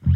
And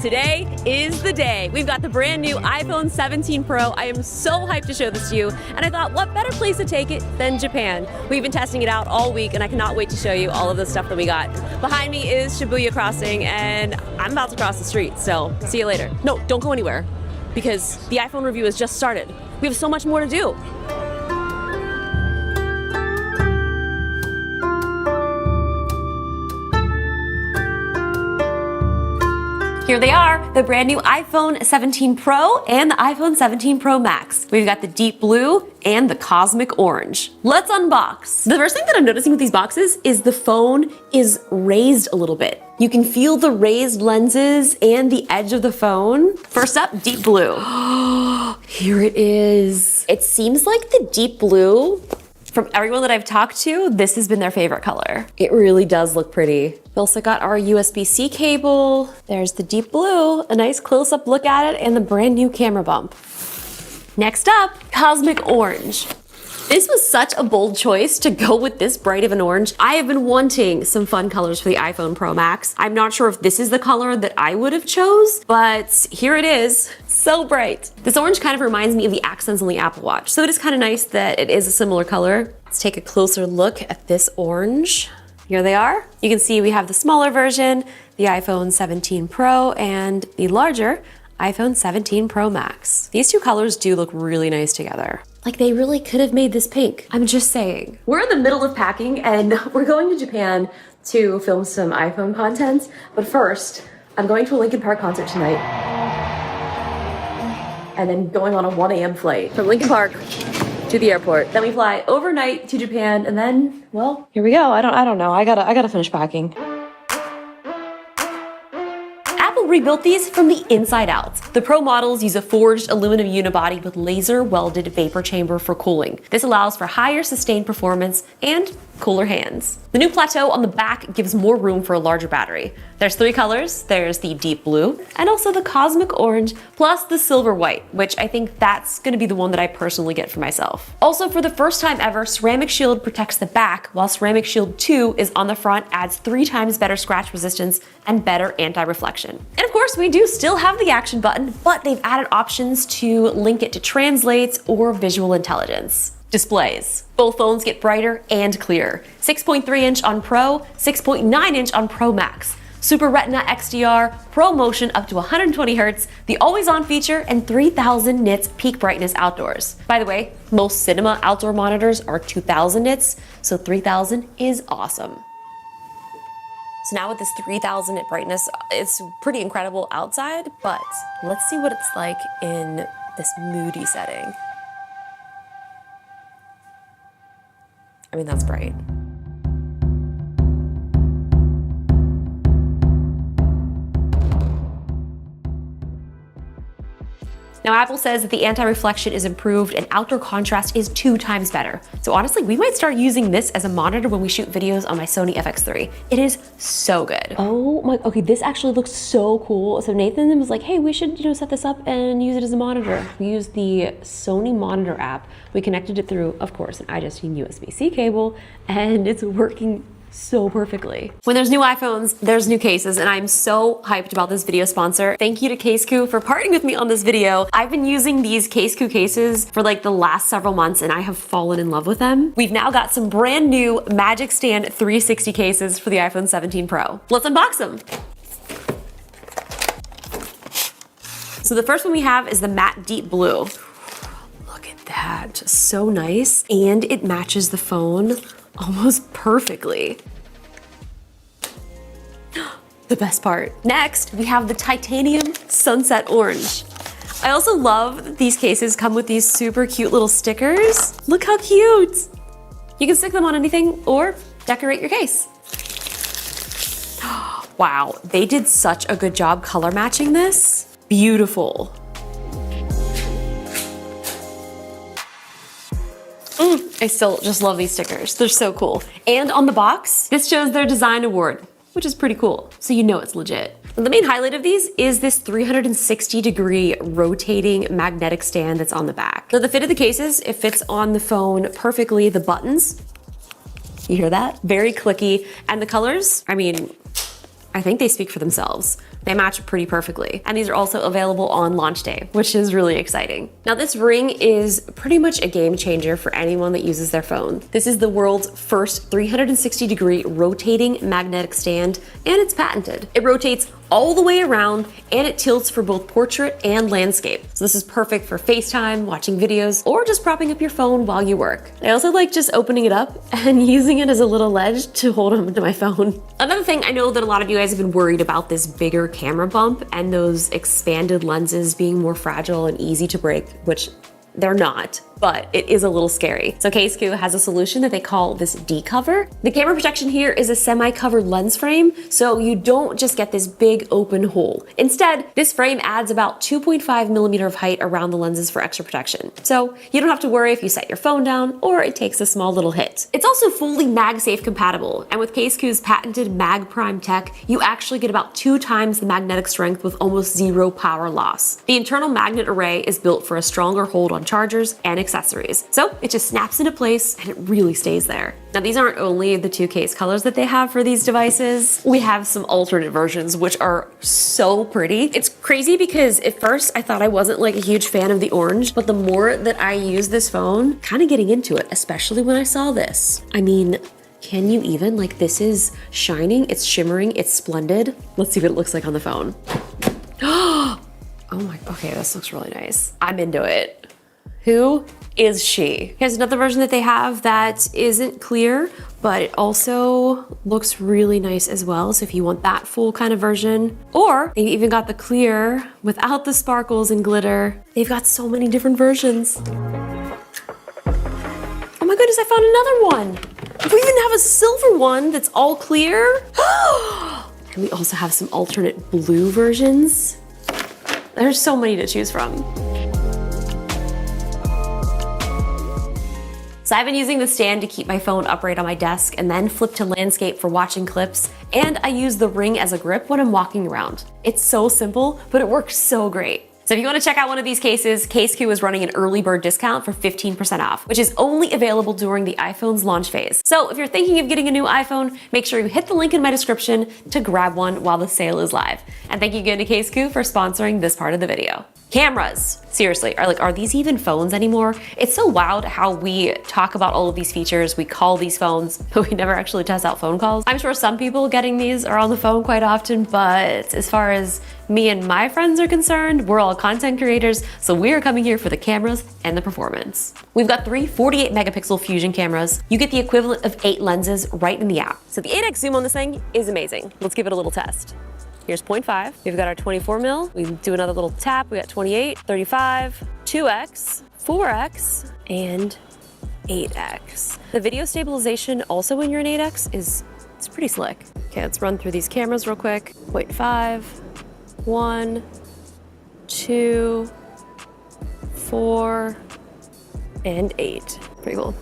today is the day. We've got the brand new iPhone 17 Pro. I am so hyped to show this to you. And I thought, what better place to take it than Japan? We've been testing it out all week, and I cannot wait to show you all of the stuff that we got. Behind me is Shibuya Crossing, and I'm about to cross the street, so see you later. No, don't go anywhere, because the iPhone review has just started. We have so much more to do. Here they are, the brand new iPhone 17 Pro and the iPhone 17 Pro Max. We've got the deep blue and the cosmic orange. Let's unbox. The first thing that I'm noticing with these boxes is the phone is raised a little bit. You can feel the raised lenses and the edge of the phone. First up, deep blue. Here it is. It seems like the deep blue, from everyone that I've talked to, this has been their favorite color. It really does look pretty. We also got our USB-C cable. There's the deep blue, a nice close-up look at it, and the brand new camera bump. Next up, cosmic orange. This was such a bold choice to go with this bright of an orange. I have been wanting some fun colors for the iPhone Pro Max. I'm not sure if this is the color that I would have chose, but here it is. So bright. This orange kind of reminds me of the accents on the Apple Watch, so it is kind of nice that it is a similar color. Let's take a closer look at this orange. Here they are. You can see we have the smaller version, the iPhone 17 Pro, and the larger iPhone 17 Pro Max. These two colors do look really nice together. Like, they really could have made this pink. I'm just saying. We're in the middle of packing, and we're going to Japan to film some iPhone content. But first, I'm going to a Linkin Park concert tonight, and then going on a 1 a.m. flight from Linkin Park to the airport. Then we fly overnight to Japan, and then, well, here we go. I don't know. I gotta finish packing. Apple rebuilt these from the inside out. The Pro models use a forged aluminum unibody with laser welded vapor chamber for cooling. This allows for higher sustained performance and cooler hands. The new plateau on the back gives more room for a larger battery. There's 3 colors. There's the deep blue and also the cosmic orange, plus the silver white, which I think that's gonna be the one that I personally get for myself. Also, for the first time ever, Ceramic Shield protects the back, while Ceramic Shield 2 is on the front, adds 3 times better scratch resistance and better anti-reflection. And of course, we do still have the action button, but they've added options to link it to translates or visual intelligence. Displays. Both phones get brighter and clearer. 6.3 inch on Pro, 6.9 inch on Pro Max. Super Retina XDR, Pro Motion up to 120 Hz, the always-on feature, and 3000 nits peak brightness outdoors. By the way, most cinema outdoor monitors are 2000 nits, so 3000 is awesome. So now with this 3000 nit brightness, it's pretty incredible outside, but let's see what it's like in this moody setting. I mean, that's bright. Now, Apple says that the anti-reflection is improved and outdoor contrast is 2 times better. So honestly, we might start using this as a monitor when we shoot videos on my Sony FX3. It is so good. Oh my, okay, this actually looks so cool. So Nathan was like, hey, we should, set this up and use it as a monitor. We used the Sony Monitor app. We connected it through, of course, an iJustine USB-C cable, and it's working so perfectly. When there's new iPhones, there's new cases, and I'm so hyped about this video sponsor. Thank you to CaseCoo for partnering with me on this video. I've been using these CaseCoo cases for like the last several months, and I have fallen in love with them. We've now got some brand new Magic Stand 360 cases for the iPhone 17 Pro. Let's unbox them. So the first one we have is the matte deep blue. Look at that, so nice. And it matches the phone almost perfectly. The best part. Next, we have the titanium sunset orange. I also love that these cases come with these super cute little stickers. Look how cute. You can stick them on anything or decorate your case. Wow, they did such a good job color matching this. Beautiful. I still just love these stickers. They're so cool. And on the box, this shows their design award, which is pretty cool. So you know it's legit. And the main highlight of these is this 360-degree rotating magnetic stand that's on the back. So the fit of the cases, it fits on the phone perfectly. The buttons You hear that? Very clicky. And the colors, I mean, I think they speak for themselves. They match pretty perfectly. And these are also available on launch day, which is really exciting. Now this ring is pretty much a game changer for anyone that uses their phone. This is the world's first 360-degree rotating magnetic stand, and it's patented. It rotates all the way around and it tilts for both portrait and landscape. So this is perfect for FaceTime, watching videos, or just propping up your phone while you work. I also like just opening it up and using it as a little ledge to hold onto my phone. Another thing, I know that a lot of you guys have been worried about this bigger camera bump and those expanded lenses being more fragile and easy to break, which they're not, but it is a little scary. So Case-Q has a solution that they call this D-cover. The camera protection here is a semi-covered lens frame, so you don't just get this big open hole. Instead, this frame adds about 2.5 millimeter of height around the lenses for extra protection. So you don't have to worry if you set your phone down or it takes a small little hit. It's also fully MagSafe compatible, and with Case-Q's patented Mag Prime tech, you actually get about 2 times the magnetic strength with almost zero power loss. The internal magnet array is built for a stronger hold on chargers and accessories. So it just snaps into place and it really stays there. Now these aren't only the 2 case colors that they have for these devices. We have some alternate versions which are so pretty. It's crazy because at first I thought I wasn't like a huge fan of the orange, but the more that I use this phone, kind of getting into it, especially when I saw this. I mean, can you even? Like, this is shining, it's shimmering, it's splendid. Let's see what it looks like on the phone. Oh my, okay, this looks really nice. I'm into it. Who is she? Here's another version that they have that isn't clear, but it also looks really nice as well. So if you want that full kind of version, or they even got the clear without the sparkles and glitter. They've got so many different versions. Oh my goodness, I found another one. We even have a silver one that's all clear. And we also have some alternate blue versions. There's so many to choose from. So I've been using the stand to keep my phone upright on my desk and then flip to landscape for watching clips, and I use the ring as a grip when I'm walking around. It's so simple, but it works so great. So if you want to check out one of these cases, Case-Q is running an early bird discount for 15% off, which is only available during the iPhone's launch phase. So if you're thinking of getting a new iPhone, make sure you hit the link in my description to grab one while the sale is live. And thank you again to Case-Q for sponsoring this part of the video. Cameras, seriously, are these even phones anymore? It's so wild how we talk about all of these features, we call these phones, but we never actually test out phone calls. I'm sure some people getting these are on the phone quite often, but as far as me and my friends are concerned, we're all content creators, so we are coming here for the cameras and the performance. We've got 3 48 megapixel fusion cameras. You get the equivalent of 8 lenses right in the app. So the 8x zoom on this thing is amazing. Let's give it a little test. Here's 0.5. We've got our 24 mil. We do another little tap. We got 28, 35, 2x, 4x, and 8x. The video stabilization also when you're in 8x it's pretty slick. Okay, let's run through these cameras real quick. 0.5, 1, 2, 4, and 8. Pretty cool.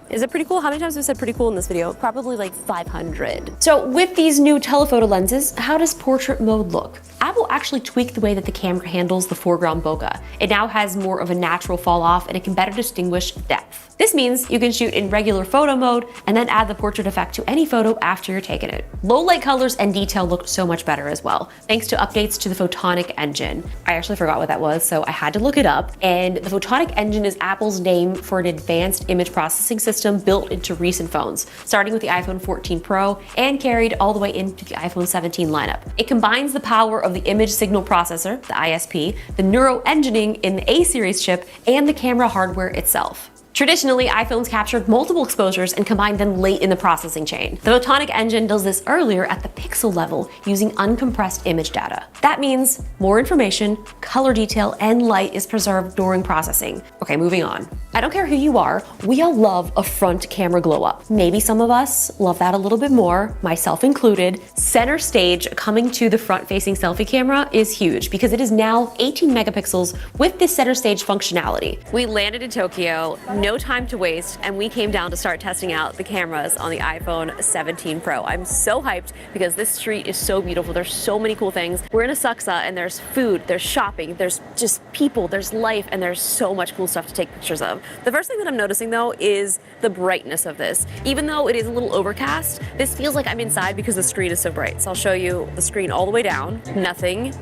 Is it pretty cool? How many times have I said pretty cool in this video? Probably like 500. So with these new telephoto lenses, how does portrait mode look? Apple actually tweaked the way that the camera handles the foreground bokeh. It now has more of a natural fall off and it can better distinguish depth. This means you can shoot in regular photo mode and then add the portrait effect to any photo after you're taking it. Low light colors and detail look so much better as well, thanks to updates to the Photonic engine. I actually forgot what that was, so I had to look it up. And the Photonic engine is Apple's name for an advanced image processing system built into recent phones, starting with the iPhone 14 Pro and carried all the way into the iPhone 17 lineup. It combines the power of the image signal processor, the ISP, the neuroengineering in the A-series chip, and the camera hardware itself. Traditionally, iPhones captured multiple exposures and combined them late in the processing chain. The Photonic engine does this earlier at the pixel level using uncompressed image data. That means more information, color detail, and light is preserved during processing. Okay, moving on. I don't care who you are, we all love a front camera glow up. Maybe some of us love that a little bit more, myself included. Center stage coming to the front-facing selfie camera is huge because it is now 18 megapixels with this center stage functionality. We landed in Tokyo, no time to waste, and we came down to start testing out the cameras on the iPhone 17 Pro. I'm so hyped because this street is so beautiful. There's so many cool things. We're in Asakusa and there's food, there's shopping, there's just people, there's life, and there's so much cool stuff to take pictures of. The first thing that I'm noticing though is the brightness of this. Even though it is a little overcast, this feels like I'm inside because the screen is so bright. So I'll show you the screen all the way down, nothing,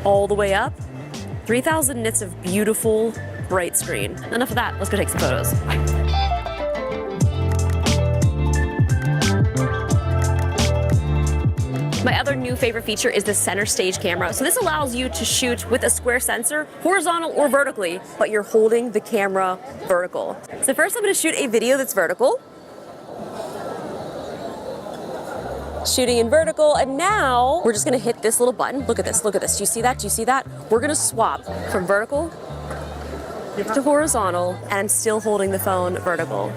all the way up, 3,000 nits of beautiful, bright screen. Enough of that, let's go take some photos. My other new favorite feature is the center stage camera. So this allows you to shoot with a square sensor, horizontal or vertically, but you're holding the camera vertical. So first I'm gonna shoot a video that's vertical. Shooting in vertical, and now we're just gonna hit this little button. Look at this, look at this. Do you see that? Do you see that? We're gonna swap from vertical to horizontal, and I'm still holding the phone vertical.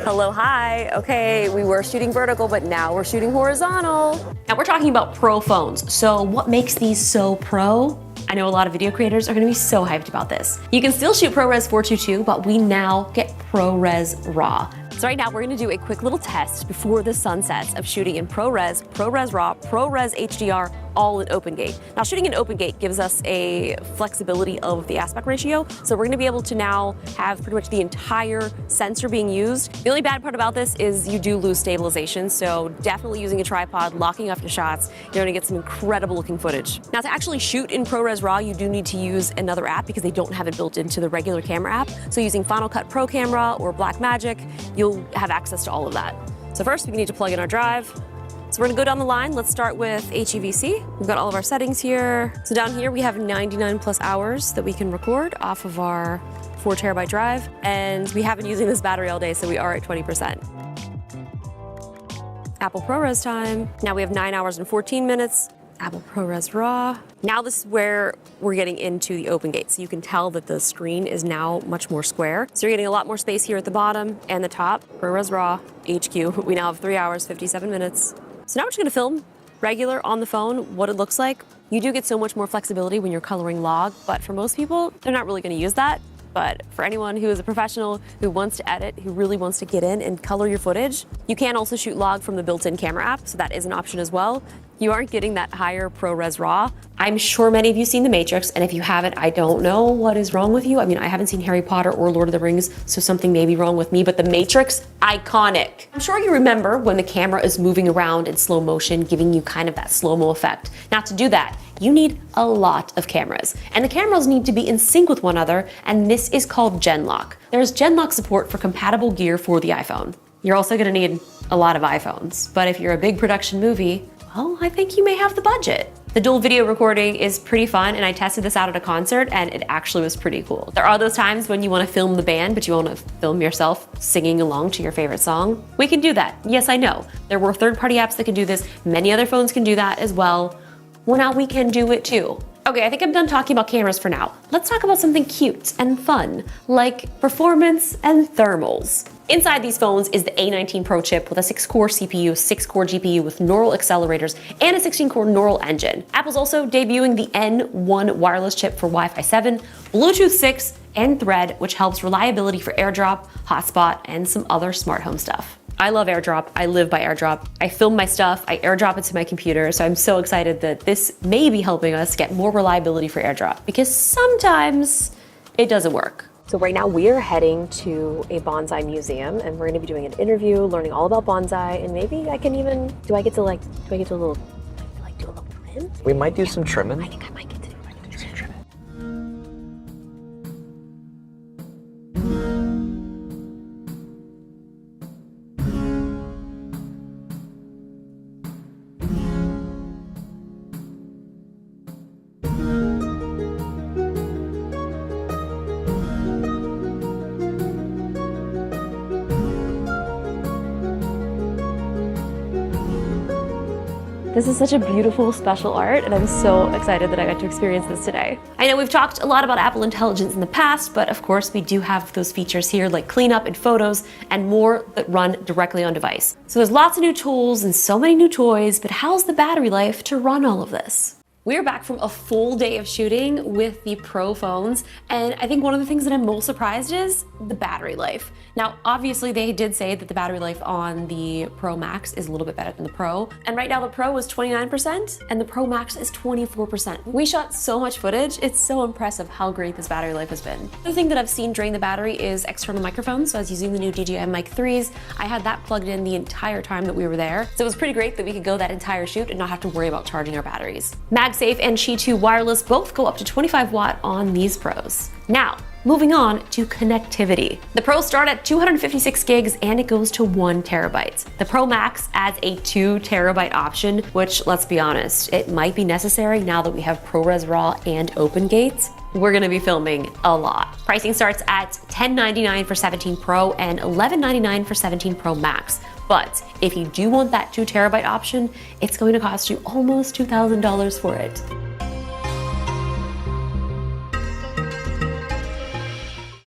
Hello, hi. Okay, we were shooting vertical, but now we're shooting horizontal. Now we're talking about pro phones. So what makes these so pro? I know a lot of video creators are gonna be so hyped about this. You can still shoot ProRes 422, but we now get ProRes RAW. So right now we're gonna do a quick little test before the sun sets of shooting in ProRes, ProRes RAW, ProRes HDR, all in OpenGate. Now shooting in OpenGate gives us a flexibility of the aspect ratio, so we're gonna be able to now have pretty much the entire sensor being used. The only bad part about this is you do lose stabilization, so definitely using a tripod, locking up your shots, you're gonna get some incredible looking footage. Now to actually shoot in ProRes RAW, you do need to use another app because they don't have it built into the regular camera app. So using Final Cut Pro Camera or Blackmagic, you'll have access to all of that. So first we need to plug in our drive. So we're gonna go down the line. Let's start with HEVC. We've got all of our settings here. So down here we have 99 plus hours that we can record off of our 4 terabyte drive. And we have been using this battery all day, so we are at 20%. Apple ProRes time. Now we have 9 hours and 14 minutes. Apple ProRes RAW. Now this is where we're getting into the OpenGate. So you can tell that the screen is now much more square. So you're getting a lot more space here at the bottom and the top. ProRes RAW, HQ. We now have 3 hours, 57 minutes. So now we're just gonna film regular on the phone what it looks like. You do get so much more flexibility when you're coloring log, but for most people, they're not really gonna use that. But for anyone who is a professional, who wants to edit, who really wants to get in and color your footage, you can also shoot log from the built-in camera app, so that is an option as well. You aren't getting that higher ProRes RAW. I'm sure many of you have seen The Matrix, and if you haven't, I don't know what is wrong with you. I mean, I haven't seen Harry Potter or Lord of the Rings, so something may be wrong with me, but The Matrix, iconic. I'm sure you remember when the camera is moving around in slow motion, giving you kind of that slow-mo effect. Now to do that, you need a lot of cameras, and the cameras need to be in sync with one another, and this is called Genlock. There's Genlock support for compatible gear for the iPhone. You're also gonna need a lot of iPhones, but if you're a big production movie, well, I think you may have the budget. The dual video recording is pretty fun, and I tested this out at a concert, and it actually was pretty cool. There are those times when you want to film the band, but you want to film yourself singing along to your favorite song. We can do that. Yes, I know. There were third-party apps that can do this. Many other phones can do that as well. Well, now we can do it too. Okay, I think I'm done talking about cameras for now. Let's talk about something cute and fun, like performance and thermals. Inside these phones is the A19 Pro chip with a 6-core CPU, 6-core GPU with neural accelerators, and a 16-core neural engine. Apple's also debuting the N1 wireless chip for Wi-Fi 7, Bluetooth 6, and Thread, which helps reliability for AirDrop, Hotspot, and some other smart home stuff. I love AirDrop. I live by AirDrop. I film my stuff, I AirDrop it to my computer, so I'm so excited that this may be helping us get more reliability for AirDrop, because sometimes it doesn't work. So right now we're heading to a bonsai museum, and we're gonna be doing an interview, learning all about bonsai, and maybe I can even, do I get to do a little trim? We might do some trimming. I think I might get to do some trimming. This is such a beautiful, special art, and I'm so excited that I got to experience this today. I know we've talked a lot about Apple Intelligence in the past, but of course we do have those features here like cleanup and photos and more that run directly on device. So there's lots of new tools and so many new toys, but how's the battery life to run all of this? We're back from a full day of shooting with the Pro phones, and I think one of the things that I'm most surprised is the battery life. Now, obviously they did say that the battery life on the Pro Max is a little bit better than the Pro, and right now the Pro is 29% and the Pro Max is 24%. We shot so much footage, it's so impressive how great this battery life has been. The thing that I've seen drain the battery is external microphones, so I was using the new DJI Mic 3s. I had that plugged in the entire time that we were there, so it was pretty great that we could go that entire shoot and not have to worry about charging our batteries. MagSafe and Qi 2 wireless both go up to 25 watt on these Pros. Now, moving on to connectivity. The Pros start at 256 gigs and it goes to 1 terabyte. The Pro Max adds a 2 terabyte option, which, let's be honest, it might be necessary now that we have ProRes RAW and OpenGate. We're gonna be filming a lot. Pricing starts at $1099 for 17 Pro and $1199 for 17 Pro Max. But if you do want that 2 terabyte option, it's going to cost you almost $2,000 for it.